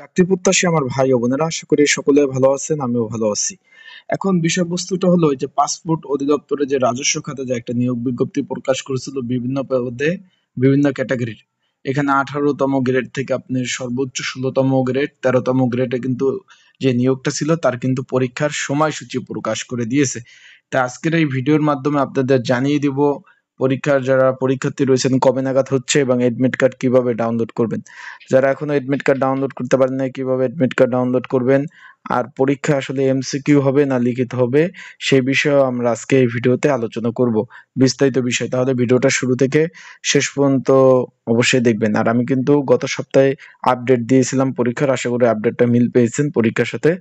চাকরি প্রত্যাশী আমার ভাই ও বোনেরা, আশা করি সকলে ভালো আছেন, আমিও ভালো আছি। এখন বিষয়বস্তুটা হলো যে পাসপোর্ট অধিদপ্তরে যে রাজস্ব খাতে যে একটা নিয়োগ বিজ্ঞপ্তি প্রকাশ করেছিল বিভিন্ন পদে, বিভিন্ন ক্যাটাগরির। এখানে 18তম গ্রেড থেকে আপনি সর্বোচ্চ 16তম গ্রেড, 13তম গ্রেডে কিন্তু যে নিয়োগটা ছিল তার কিন্তু পরীক্ষার সময়সূচি প্রকাশ করে দিয়েছে। তা আজকের এই ভিডিওর মাধ্যমে আপনাদের জানিয়ে দিব পরীক্ষার যারা পরীক্ষার্থী রয়েছেন কবে নাগাদ হচ্ছে এবং এডমিট কার্ড কিভাবে ডাউনলোড করবেন। যারা এখনো এডমিট কার্ড ডাউনলোড করতে পারেন নাই, কিভাবে এডমিট কার্ড ডাউনলোড করবেন, আর পরীক্ষা আসলে এমসিকিউ হবে না লিখিত হবে, সেই বিষয়েও আমরা আজকে এই ভিডিওতে আলোচনা করব বিস্তারিত বিষয়। তাহলে ভিডিওটা শুরু থেকে শেষ পর্যন্ত অবশ্যই দেখবেন। আর আমি কিন্তু গত সপ্তাহে আপডেট দিয়েছিলাম পরীক্ষার, আশা করি আপডেটটা মিল পেয়েছেন, পরীক্ষার সাথে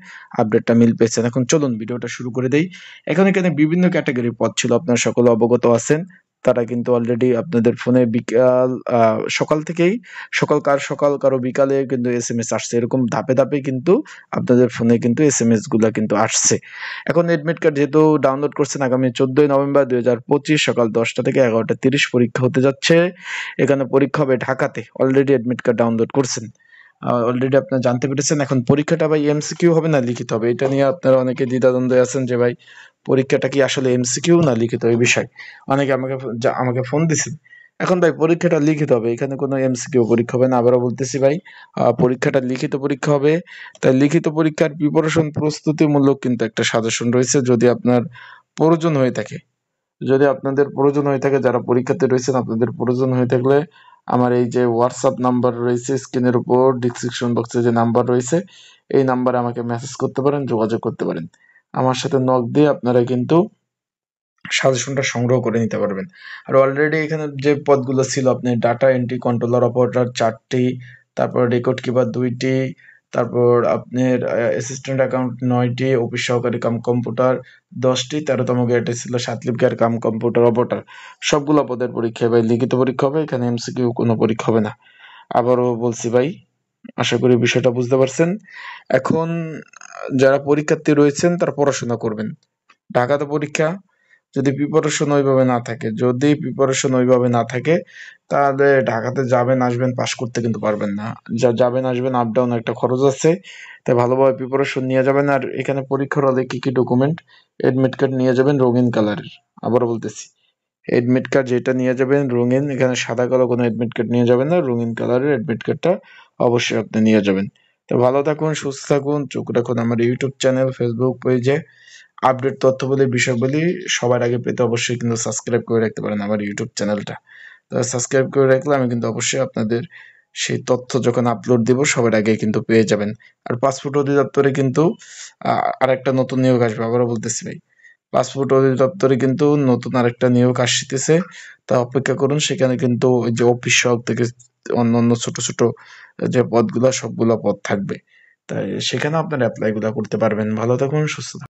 আপডেটটা মিল পেয়েছেন। এখন চলুন ভিডিওটা শুরু করে দেই। এখানে বিভিন্ন ক্যাটাগরির পদ ছিল, আপনারা সকলে অবগত আছেন। তারা কিন্তু অলরেডি আপনাদের ফোনে বিকাল সকাল থেকেই, সকাল কারো বিকালে কিন্তু এসএমএস আসছে, এরকম ধাপে ধাপে কিন্তু আপনাদের ফোনে কিন্তু এসএমএস গুলা কিন্তু আসছে। এখন এডমিট কার্ড যেহেতু ডাউনলোড করছেন, আগামী 14 নভেম্বর 2025 সকাল 10টা থেকে 11টা 30 পরীক্ষা হতে যাচ্ছে। এখানে পরীক্ষা হবে ঢাকাতে। অলরেডি এডমিট কার্ড ডাউনলোড করছেন, অলরেডি আপনারা জানতে পেরেছেন। এখন পরীক্ষাটা ভাই এমসিকিউ হবে না লিখিত হবে, এটা নিয়ে আপনারা অনেকে দ্বিধাদ্বন্দ্বে আছেন যে ভাই পরীক্ষাটা কি আসলে এমসিকিউ না লিখিত, এই বিষয় অনেকে আমাকে ফোন দিছেন। এখন ভাই পরীক্ষাটা লিখিত হবে, এখানে কোনো এমসিকিউ পরীক্ষা হবে না। আবারও বলতেছি ভাই, পরীক্ষাটা লিখিত পরীক্ষা হবে। তাই লিখিত পরীক্ষার প্রিপারেশন প্রস্তুতিমূলক কিন্তু একটা সাজেশন রয়েছে, যদি আপনার প্রয়োজন হয়ে থাকে, যদি আপনাদের প্রয়োজন হয়ে থাকে, যারা পরীক্ষাতে রয়েছেন আপনাদের প্রয়োজন হয়ে থাকলে আমার এই যে হোয়াটসঅ্যাপ নাম্বার রয়েছে স্ক্রিনের উপর, ডিসক্রিপশন বক্সে যে নাম্বার রয়েছে, এই নাম্বারে আমাকে মেসেজ করতে পারেন, যোগাযোগ করতে পারেন। আমার সাথে নক দিয়ে আপনারা কিন্তু সাজেশনটা সংগ্রহ করে নিতে পারবেন। আর অলরেডি এখানে যে পদগুলো ছিল, আপনি ডাটা এন্ট্রি কন্ট্রোলার অপারেটর 4টি, তারপর রেকর্ড কিপার 2টি, তারপর আপনার অ্যাসিস্ট্যান্ট অ্যাকাউন্ট 9টি, অফিস সহকারী কাম কম্পিউটার 10টি, 13তম গ্রেডে ছিল সাতলিপিকার কাম কম্পিউটার অপারেটর। সবগুলো পদের পরীক্ষা ভাই লিখিত পরীক্ষা হবে, এখানে এমসিকিউ কোনো পরীক্ষা হবে না। আবারও বলছি ভাই, আশা করি বিষয়টা বুঝতে পারছেন। এখন যারা পরীক্ষার্থী রয়েছেন তারা পড়াশোনা করবেন। ঢাকাতে পরীক্ষা, যদি প্রিপারেশন ওইভাবে না থাকে তাহলে ঢাকাতে যাবেন আসবেন, পাশ করতে কিন্তু পারবেন না। যাবেন আসবেন, আপ ডাউন একটা খরচ আছে। তাই ভালোভাবে প্রিপারেশন নিয়ে যাবেন। আর এখানে পরীক্ষার হলে কি কি ডকুমেন্ট, এডমিট কার্ড নিয়ে যাবেন রঙিন কালারের। আবারও বলতেছি, এডমিট কার্ড যেটা নিয়ে যাবেন রঙিন, এখানে সাদা কালো কোনো এডমিট কার্ড নিয়ে যাবেন না, রঙিন কালারের এডমিট কার্ডটা অবশ্যই আপনি নিয়ে যাবেন। তো ভালো থাকুন, সুস্থ থাকুন, চোখ রাখুন আমার ইউটিউব চ্যানেল, ফেসবুক পেজে। আপডেট তথ্যবলী বিষয়বলী সবার আগে পেতে অবশ্যই কিন্তু সাবস্ক্রাইব করে রাখতে পারেন আমার ইউটিউব চ্যানেলটা। তো সাবস্ক্রাইব করে রাখলে আমি কিন্তু অবশ্যই আপনাদের সেই তথ্য যখন আপলোড দিব সবার আগে কিন্তু পেয়ে যাবেন। আর পাসপোর্ট অধিদপ্তরে কিন্তু আরেকটা নতুন নিয়োগ আসবে, আবারও বলতেছি ভাই, পাসপোর্ট অধিদপ্তরে কিন্তু নতুন আরেকটা নিয়োগ আসতেছে। তা অপেক্ষা করুন, সেখানে কিন্তু ওই যে অফিস সহকারী থেকে অন্যান্য ছোট ছোট যে পদগুলা, সবগুলা পদ থাকবে। তাই সেখানে আপনারা অ্যাপ্লাই গুলা করতে পারবেন। ভালো থাকুন, সুস্থ থাকুন।